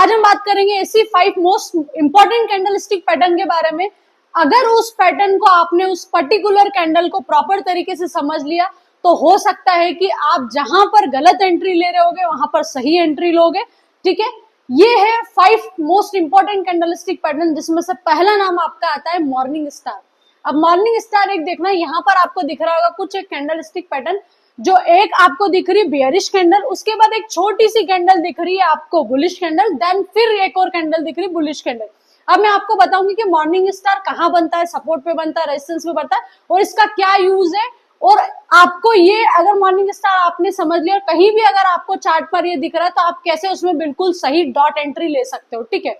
आज हम बात करेंगे ऐसी 5 मोस्ट इंपॉर्टेंट कैंडलस्टिक पैटर्न के बारे में। अगर उस पैटर्न को आपने उस पर्टिकुलर कैंडल को प्रॉपर तरीके से समझ लिया तो हो सकता है कि आप जहां पर गलत एंट्री ले रहे होगे वहां पर सही एंट्री लोगे। ठीक है, ये है 5 मोस्ट इंपॉर्टेंट कैंडलस्टिक पैटर्न, जिसमें से पहला नाम आपका आता है मॉर्निंग स्टार। अब मॉर्निंग स्टार एक देखना, यहाँ पर आपको दिख रहा होगा कुछ एक कैंडलस्टिक पैटर्न, जो एक आपको दिख रही है बियरिश कैंडल, उसके बाद एक छोटी सी कैंडल दिख रही है आपको बुलिश कैंडल, देन फिर एक और कैंडल दिख रही है बुलिश कैंडल। अब मैं आपको बताऊंगी कि मॉर्निंग स्टार कहाँ बनता है, सपोर्ट पे बनता है, रेजिस्टेंस पे बनता है और इसका क्या यूज है। और आपको ये अगर मॉर्निंग स्टार आपने समझ लिया, कहीं भी अगर आपको चार्ट पर ये दिख रहा है तो आप कैसे उसमें बिल्कुल सही डॉट एंट्री ले सकते हो। ठीक है,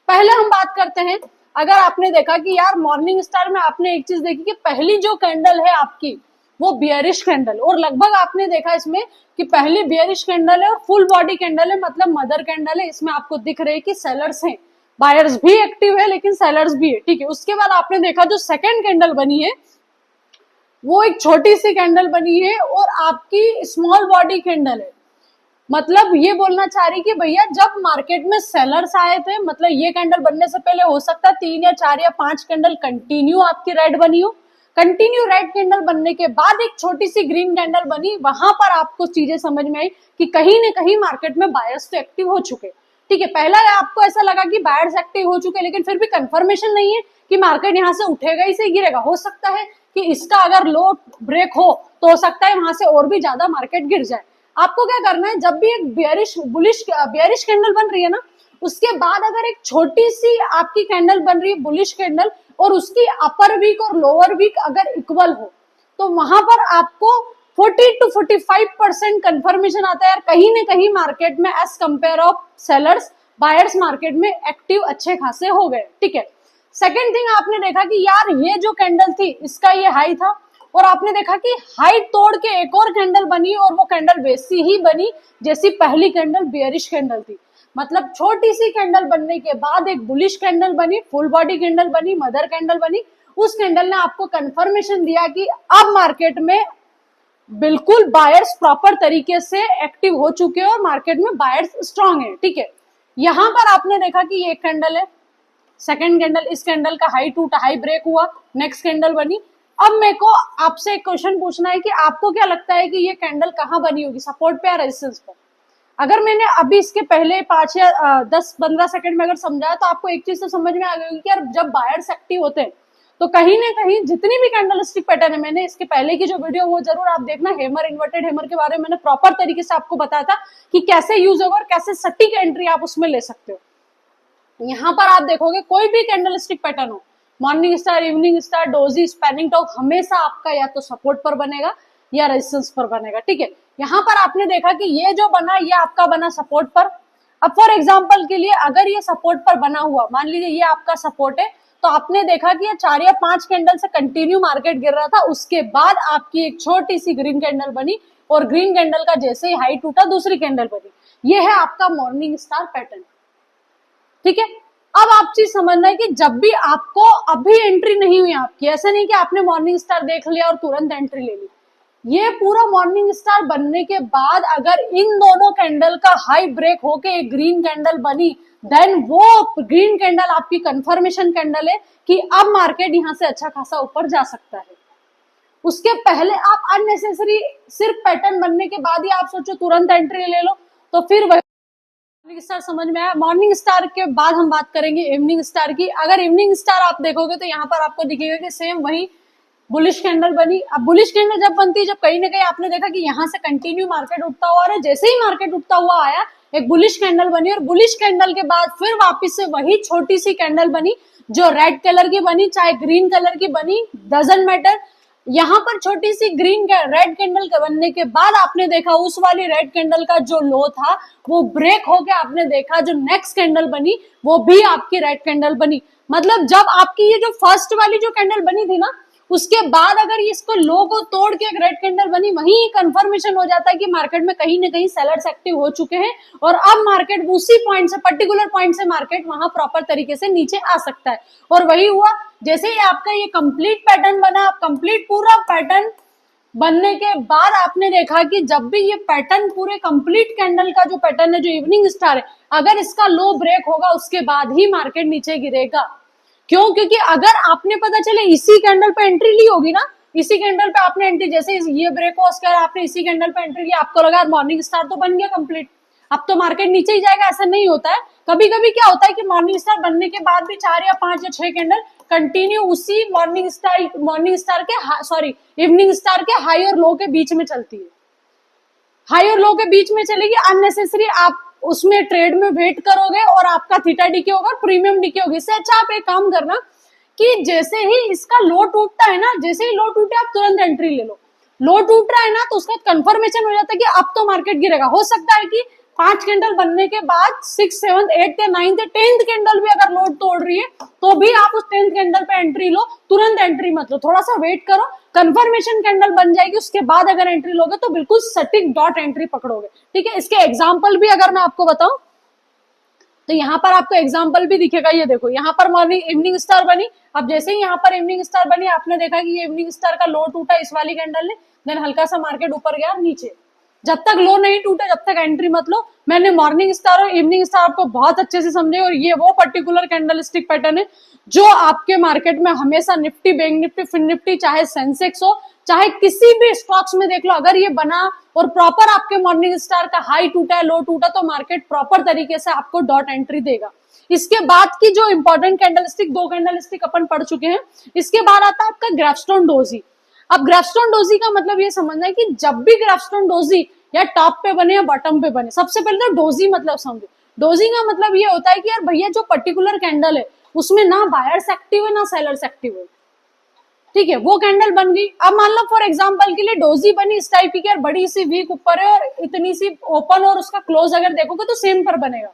पहले हम बात करते हैं। अगर आपने देखा कि यार मॉर्निंग स्टार में आपने एक चीज देखी कि पहली जो कैंडल है आपकी वो बियरिश कैंडल, और लगभग आपने देखा इसमें कि पहली बियरिश कैंडल है और फुल बॉडी कैंडल है, मतलब मदर कैंडल है। इसमें आपको दिख रहे हैं कि सेलर्स हैं, बायर्स भी एक्टिव है लेकिन सेलर्स भी है। ठीक है, उसके बाद आपने देखा जो सेकेंड कैंडल बनी है वो एक छोटी सी कैंडल बनी है और आपकी स्मॉल बॉडी कैंडल है। मतलब ये बोलना चाह रही कि भैया जब मार्केट में सेलर्स आए थे, मतलब ये कैंडल बनने से पहले हो सकता है 3 या 4 या 5 कैंडल कंटिन्यू आपकी रेड बनी हो। कंटिन्यू रेड कैंडल बनने के बाद एक छोटी सी ग्रीन कैंडल बनी, वहां पर आपको चीजें समझ में आई कि कहीं ना कहीं मार्केट में बायर्स तो एक्टिव हो चुके। ठीक है, पहला आपको ऐसा लगा कि बायर्स एक्टिव हो चुके, लेकिन फिर भी कंफर्मेशन नहीं है कि मार्केट यहाँ से उठेगा ही से गिरेगा। हो सकता है कि इसका अगर लो ब्रेक हो तो हो सकता है वहां से और भी ज्यादा मार्केट गिर जाए। आपको क्या करना है, जब भी एक बियरिश कैंडल बन रही है ना, उसके बाद अगर एक छोटी सी आपकी कैंडल बन रही है बुलिश कैंडल और उसकी अपर वीक और लोअर वीक अगर इक्वल हो तो वहां पर आपको 40 to 45% कंफर्मेशन आता है यार, कहीं ना कहीं मार्केट में as compare of sellers buyers market में एक्टिव अच्छे खासे हो गए। ठीक है, सेकेंड थिंग आपने देखा कि यार ये जो कैंडल थी इसका ये हाई था और आपने देखा कि हाई तोड़ के एक और कैंडल बनी और वो कैंडल वैसी ही बनी जैसी पहली कैंडल बियरिश कैंडल थी। मतलब छोटी सी कैंडल बनने के बाद एक बुलिश कैंडल बनी, फुल बॉडी कैंडल बनी, मदर कैंडल बनी। उस कैंडल ने आपको कंफर्मेशन दिया कि अब मार्केट में बिल्कुल बायर्स प्रॉपर तरीके से एक्टिव हो चुके हैं और मार्केट में बायर्स स्ट्रांग है। ठीक है, यहां पर आपने देखा कि ये कैंडल है, सेकेंड कैंडल, इस कैंडल का हाई टूटा, हाई ब्रेक हुआ, नेक्स्ट कैंडल बनी। अब मेरे को आपसे एक क्वेश्चन पूछना है कि आपको क्या लगता है कि ये कैंडल कहाँ बनी होगी, सपोर्ट पे या रेजिस्टेंस पे? अगर मैंने अभी इसके पहले 5 या 10-15 सेकंड में अगर समझाया तो आपको एक चीज तो समझ में आ गई कि यार जब बायर्स एक्टिव होते हैं तो कहीं ना कहीं जितनी भी कैंडलस्टिक पैटर्न है, मैंने इसके पहले की जो वीडियो वो जरूर आप देखना, हेमर इन्वर्टेड हेमर के बारे में मैंने प्रॉपर तरीके से आपको बताया था कि कैसे यूज होगा और कैसे सटीक एंट्री आप उसमें ले सकते हो। यहाँ पर आप देखोगे कोई भी कैंडलस्टिक पैटर्न हो, morning star, evening star, doji, spanning top, हमेशा आपका या तो सपोर्ट पर बनेगा या रेजिस्टेंस पर बनेगा। ठीक है, यहाँ पर आपने देखा कि ये जो बना ये आपका बना सपोर्ट पर। अब फॉर एग्जांपल के लिए अगर ये सपोर्ट पर बना हुआ, मान लीजिए ये आपका सपोर्ट है, तो आपने देखा कि ये 4 या 5 कैंडल से कंटिन्यू मार्केट गिर रहा था, उसके बाद आपकी एक छोटी सी ग्रीन कैंडल बनी और ग्रीन कैंडल का जैसे ही हाई टूटा दूसरी कैंडल बनी। ये है आपका मॉर्निंग स्टार पैटर्न। ठीक है, अब आप चीज समझना है कि जब भी आपको अभी एंट्री नहीं हुई आपकी, ऐसा नहीं कि आपने मॉर्निंग स्टार देख लिया और तुरंत एंट्री ले ली, ये पूरा मॉर्निंग स्टार बनने के बाद अगर इन दोनों कैंडल का हाई ब्रेक होके एक ग्रीन कैंडल बनी, देन वो ग्रीन कैंडल आपकी कंफर्मेशन कैंडल है कि अब मार्केट यहां से अच्छा खासा ऊपर जा सकता है। उसके पहले आप अननेसेसरी सिर्फ पैटर्न बनने के बाद ही आप सोचो तुरंत एंट्री ले लो, तो फिर वही मॉर्निंग स्टार समझ में आया। मॉर्निंग स्टार के बाद हम बात करेंगे इवनिंग स्टार की। अगर इवनिंग स्टार आप देखोगे तो यहाँ पर आपको दिखेगा कि सेम वही बुलिश कैंडल बनी। अब बुलिश कैंडल जब बनती है, जब कहीं ना कहीं आपने देखा कि यहाँ से कंटिन्यू मार्केट उठता हुआ आ रहा है, जैसे ही मार्केट उठता हुआ आया एक बुलिश कैंडल बनी और बुलिश कैंडल के बाद फिर वापस से वही छोटी सी कैंडल बनी जो रेड कलर की बनी, चाहे ग्रीन कलर की बनी, डजंट मैटर। यहाँ पर छोटी सी ग्रीन रेड कैंडल के बनने के बाद आपने देखा उस वाली रेड कैंडल का जो लो था वो ब्रेक हो गया, आपने देखा जो नेक्स्ट कैंडल बनी वो भी आपकी रेड कैंडल बनी। मतलब जब आपकी ये जो फर्स्ट वाली जो कैंडल बनी थी ना, उसके बाद अगर इसको लो को तोड़ के एक रेड कैंडल बनी, वहीं कंफर्मेशन हो जाता है कि मार्केट में कहीं ना कहीं सेलर्स एक्टिव हो चुके हैं और अब मार्केट उसी पॉइंट से, पर्टिकुलर पॉइंट से मार्केट वहां प्रॉपर तरीके से नीचे आ सकता है। और वही हुआ, जैसे ही आपका ये कंप्लीट पैटर्न बना, कंप्लीट पूरा पैटर्न बनने के बाद आपने देखा कि जब भी ये पैटर्न पूरे कंप्लीट कैंडल का जो पैटर्न है, जो इवनिंग स्टार है, अगर इसका लो ब्रेक होगा उसके बाद ही मार्केट नीचे गिरेगा। क्यों? क्योंकि अगर आपने पता चले इसी कैंडल पे एंट्री ली होगी ना, इसी कैंडल पे आपने एंट्री, जैसे ये ब्रेक हुआ उसके बाद आपने इसी कैंडल पे एंट्री लिया, आपको लगा मॉर्निंग स्टार तो बन गया कंप्लीट, अब तो मार्केट नीचे ही जाएगा। ऐसा नहीं होता है। कभी कभी क्या होता है कि मॉर्निंग स्टार बनने के बाद भी 4 या 5 या 6 कैंडल कंटिन्यू उसी मॉर्निंग स्टार के सॉरी इवनिंग स्टार के हाई और लो के बीच में चलती है, हाई और लो के बीच में चलेगी। अननेसेसरी आप उसमें ट्रेड में वेट करोगे और आपका थीटा डीके होगा, प्रीमियम डीके होगी। इससे अच्छा आप एक काम करना कि जैसे ही इसका लो टूटता है ना, जैसे ही लो टूटे आप तुरंत एंट्री ले लो। लो टूट रहा है ना तो उसका कंफर्मेशन हो जाता है कि अब तो मार्केट गिरेगा। हो सकता है कि 5 कैंडल बनने के बाद 6, 7, 8 या 9 या 10th कैंडल भी अगर लो तोड़ रही है तो भी आप उस 10th कैंडल पे एंट्री लो, तुरंत एंट्री मत लो, थोड़ा सा वेट करो। कंफर्मेशन कैंडल बन जाएगी उसके बाद अगर एंट्री लोगे तो बिल्कुल सटीक डॉट एंट्री पकड़ोगे। ठीक है, इसके एग्जाम्पल भी अगर मैं आपको बताऊं तो यहाँ पर आपको एग्जाम्पल भी दिखेगा। ये देखो, यहाँ पर मॉर्निंग इवनिंग स्टार बनी। अब जैसे ही यहाँ पर इवनिंग स्टार बनी, आपने देखा कि ये इवनिंग स्टार का लो टूटा इस वाली कैंडल ने, देन हल्का सा मार्केट ऊपर गया नीचे। जब तक लो नहीं टूटे जब तक एंट्री मत लो। मैंने मॉर्निंग स्टार और इवनिंग स्टार आपको बहुत अच्छे से समझे, और ये वो पर्टिकुलर कैंडलस्टिक पैटर्न है जो आपके मार्केट में हमेशा Nifty, bank Nifty, fin Nifty, चाहे सेंसेक्स हो, चाहे किसी भी स्टॉक्स में देख लो, अगर ये बना और प्रॉपर आपके मॉर्निंग स्टार का हाई टूटा है, लो टूटा, तो मार्केट प्रॉपर तरीके से आपको डॉट एंट्री देगा। इसके बाद की जो इंपॉर्टेंट कैंडलस्टिक, 2 कैंडलस्टिक अपन पढ़ चुके हैं। इसके बाद आता है आपका ग्राफस्टोन डोजी। अब ग्राफस्टोन डोजी का मतलब ये समझना है कि जब भी ग्राफस्टोन डोजी या टॉप पे बने या बॉटम पे बने, सबसे पहले तो डोजी मतलब समझो। डोजी का मतलब ये होता है कि यार भैया जो पर्टिकुलर कैंडल है उसमें ना बायर्स एक्टिव है ना सेलर्स एक्टिव है। ठीक है, वो कैंडल बन गई। अब मान लो फॉर एग्जांपल के लिए डोजी बनी इस टाइप की, यार बड़ी सी वीक ऊपर है और इतनी सी ओपन, और उसका क्लोज अगर देखोगे तो सेम पर बनेगा।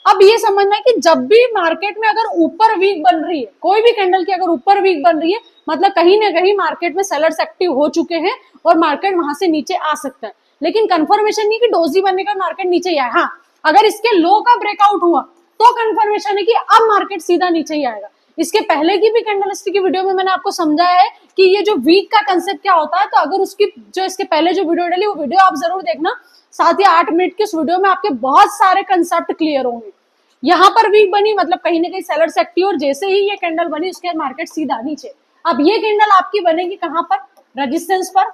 अब ये समझना है कि जब भी मार्केट में अगर ऊपर वीक बन रही है, कोई भी कैंडल की अगर ऊपर वीक बन रही है, मतलब कहीं ना कहीं मार्केट में सेलर्स एक्टिव हो चुके हैं और मार्केट वहां से नीचे आ सकता है। लेकिन कंफर्मेशन नहीं कि डोजी बनने का मार्केट नीचे ही आए। हाँ, अगर इसके लो का ब्रेकआउट हुआ तो कंफर्मेशन है कि अब मार्केट सीधा नीचे ही आएगा। इसके पहले की भी कैंडलस्टिक की वीडियो में मैंने आपको समझाया है कि ये जो वीक का कंसेप्ट क्या होता है। तो अगर उसकी जो इसके पहले जो वीडियो डाली वो वीडियो आप जरूर देखना। 7 या 8 मिनट की उस वीडियो में आपके बहुत सारे कंसेप्ट क्लियर होंगे। यहाँ पर वीक बनी मतलब कहीं ना कहीं सेलर्स एक्टिव, और जैसे ही ये कैंडल बनी उसके बाद मार्केट सीधा नीचे। अब ये कैंडल आपकी बनेगी कहां पर? रेजिस्टेंस पर,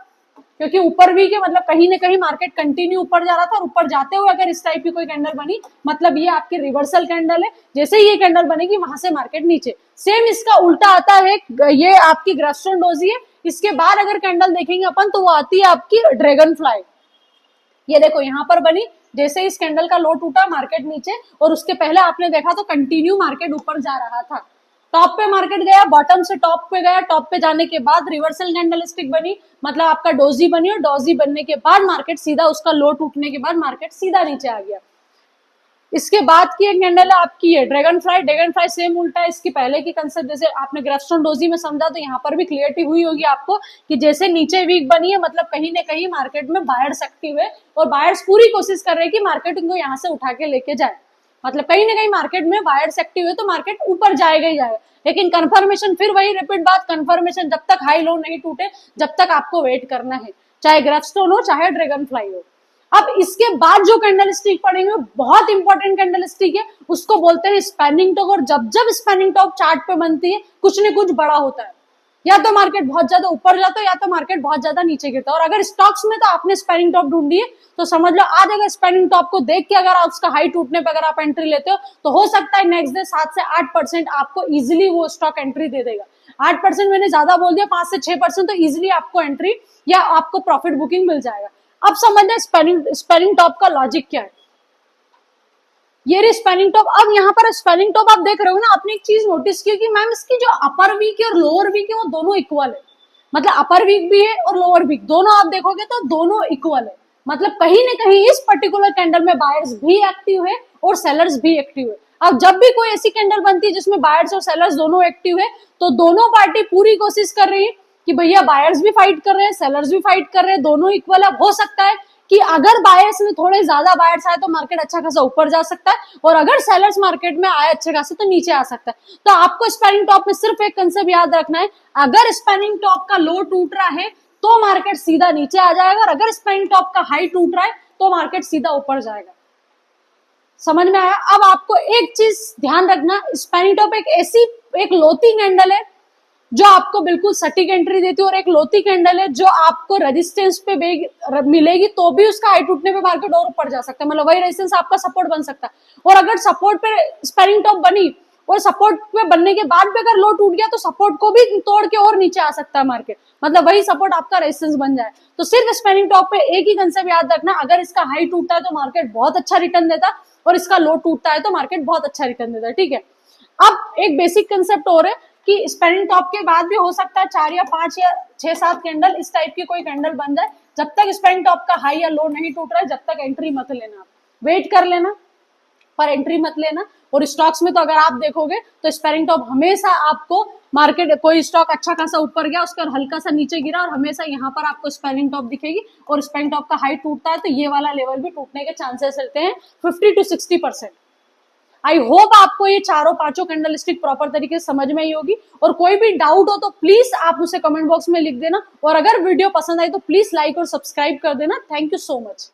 क्योंकि ऊपर वीक है मतलब कहीं ना कहीं मार्केट कंटिन्यू ऊपर जा रहा था, और ऊपर जाते हुए अगर इस टाइप की कोई कैंडल बनी मतलब ये आपकी रिवर्सल कैंडल है। जैसे ही ये कैंडल बनेगी वहां से मार्केट नीचे। सेम इसका उल्टा आता है, ये आपकी ग्राफस्टोन डोजी है। इसके बाद अगर कैंडल देखेंगे अपन तो वो आती है आपकी ड्रैगन फ्लाई। ये देखो यहाँ पर बनी, जैसे इस कैंडल का लो टूटा मार्केट नीचे, और उसके पहले आपने देखा तो कंटिन्यू मार्केट ऊपर जा रहा था। टॉप पे मार्केट गया, बॉटम से टॉप पे गया, टॉप पे जाने के बाद रिवर्सल कैंडलस्टिक बनी, मतलब आपका डोजी बनी, और डोजी बनने के बाद मार्केट सीधा, उसका लो टूटने के बाद मार्केट सीधा नीचे आ गया। इसके बाद की एक कैंडल है आपकी है dragon fly. Dragon fly same उल्टा है इसकी पहले की कंसेप्ट, जैसे आपने ग्राफस्टोन डोजी में समझा तो यहाँ पर भी क्लियरिटी हुई होगी आपको कि जैसे नीचे वीक बनी है मतलब कहीं ना कहीं मार्केट में बायर्स एक्टिव है, और बायर्स पूरी कोशिश कर रहे हैं कि मार्केट को यहाँ से उठा के लेके जाए। मतलब कहीं ना कहीं मार्केट में बायर्स एक्टिव है तो मार्केट ऊपर जाएगा ही जाएगा। लेकिन कंफर्मेशन, फिर वही रिपीट बात, कंफर्मेशन जब तक हाई लो नहीं टूटे जब तक आपको वेट करना है, चाहे ग्राफस्टोन हो चाहे ड्रैगन फ्लाई हो। अब इसके बाद जो कैंडलस्टिक पढ़ेंगे बहुत इंपॉर्टेंट कैंडलस्टिक है, उसको बोलते हैं स्पैनिंग टॉप। और जब जब स्पैनिंग टॉप चार्ट पे बनती है कुछ न कुछ बड़ा होता है, या तो मार्केट बहुत ज्यादा ऊपर जाता है या तो मार्केट बहुत ज्यादा नीचे गिरता है। और अगर स्टॉक्स में तो आपने स्पैनिंग टॉप ढूंढी है तो समझ लो आज अगर स्पैनिंग टॉप को देख के अगर आप उसका हाई टूटने पर अगर आप एंट्री लेते हो तो हो सकता है नेक्स्ट डे 7 से 8% आपको इजिली वो स्टॉक एंट्री दे देगा। 8% मैंने ज्यादा बोल दिया, 5 से 6% तो इजिली आपको एंट्री या आपको प्रॉफिट बुकिंग मिल जाएगा। अब समझना स्पैनिंग टॉप का लॉजिक क्या है। ये रही स्पैनिंग टॉप। अब यहाँ पर स्पैनिंग टॉप आप देख रहे हो ना, आपने एक चीज नोटिस की कि मैम इसकी जो अपर वीक है और लोअर वीक है वो दोनों इक्वल है। मतलब अपर वीक भी है और लोअर वीक, दोनों आप देखोगे तो दोनों इक्वल है। मतलब कहीं ना कहीं इस पर्टिकुलर कैंडल में बायर्स भी एक्टिव है और सेलर्स भी एक्टिव है। अब जब भी कोई ऐसी कैंडल बनती है जिसमें बायर्स और सेलर्स दोनों एक्टिव है तो दोनों पार्टी पूरी कोशिश कर रही है कि भैया बायर्स भी फाइट कर रहे हैं, सेलर्स भी फाइट कर रहे हैं, दोनों इक्वल। अब हो सकता है कि अगर बायर्स में थोड़े ज्यादा बायर्स आए तो मार्केट अच्छा खासा ऊपर जा सकता है, और अगर सेलर्स मार्केट में आए अच्छे खासे तो नीचे आ सकता है। तो आपको स्पैनिंग टॉप में सिर्फ एक कंसेप्ट याद रखना है, अगर स्पैनिंग टॉप का लो टूट रहा है तो मार्केट सीधा नीचे आ जाएगा, और अगर स्पैनिंग टॉप का हाई टूट रहा है तो मार्केट सीधा ऊपर जाएगा। समझ में आया? अब आपको एक चीज ध्यान रखना, स्पैनिंग टॉप एक लोती कैंडल है जो आपको बिल्कुल सटीक एंट्री देती है, और एक लोती कैंडल है जो आपको रेजिस्टेंस पे मिलेगी तो भी उसका हाई टूटने पे मार्केट और ऊपर जा सकता है, मतलब वही रेजिस्टेंस आपका सपोर्ट बन सकता है। और अगर सपोर्ट पे स्पैनिंग टॉप बनी और सपोर्ट पे बनने के बाद भी अगर लो टूट गया तो सपोर्ट को भी तोड़ के और नीचे आ सकता है मार्केट, मतलब वही सपोर्ट आपका रेजिस्टेंस बन जाए। तो सिर्फ स्पैनिंग टॉप पे एक ही कंसेप्ट याद रखना, अगर इसका हाई टूटता है तो मार्केट बहुत अच्छा रिटर्न देता है, और इसका लो टूटता है तो मार्केट बहुत अच्छा रिटर्न देता है। ठीक है, अब एक बेसिक कंसेप्ट और है कि स्पैनिंग टॉप के बाद भी हो सकता है 4 या 5 या 6-7 कैंडल इस टाइप की कोई कैंडल बन जाए। जब तक स्पैनिंग टॉप का हाई या लो नहीं टूट रहा है, जब तक एंट्री मत लेना, आप वेट कर लेना पर एंट्री मत लेना। और स्टॉक्स में तो अगर आप देखोगे तो स्पैनिंग टॉप हमेशा आपको मार्केट, कोई स्टॉक अच्छा खासा ऊपर गया उसका हल्का सा नीचे गिरा और हमेशा यहाँ पर आपको स्पैनिंग टॉप दिखेगी, और स्पैनिंग टॉप का हाई टूटता है तो ये वाला लेवल भी टूटने के चांसेस रहते हैं 50 to 60%। आई होप आपको ये चारों पांचों कैंडलस्टिक प्रॉपर तरीके से समझ में आई होगी, और कोई भी डाउट हो तो प्लीज आप उसे कमेंट बॉक्स में लिख देना, और अगर वीडियो पसंद आई तो प्लीज लाइक और सब्सक्राइब कर देना। Thank you so much.